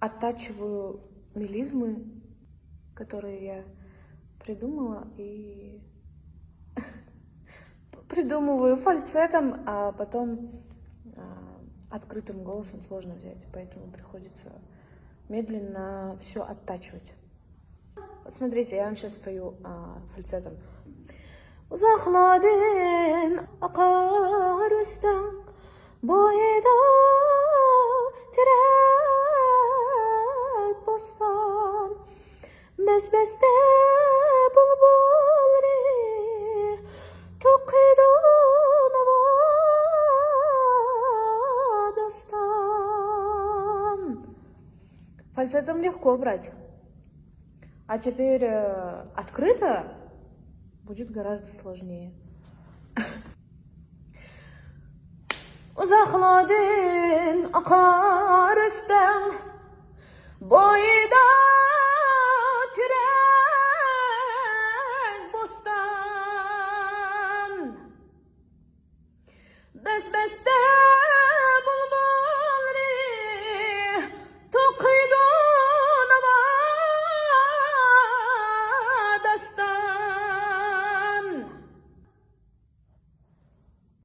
оттачиваю мелизмы, которые я придумала, и придумываю фальцетом, а потом открытым голосом сложно взять, поэтому приходится медленно все оттачивать. Вот смотрите, я вам сейчас спою фальцетом. Uzakladın akar üstten boyda tirek bostan bezbeste bulbulri tokidun vadastan. Фальцетом легко брать. А теперь открыто будет гораздо сложнее. Uzakladın akar üstten boyda tirek bostan bezbeste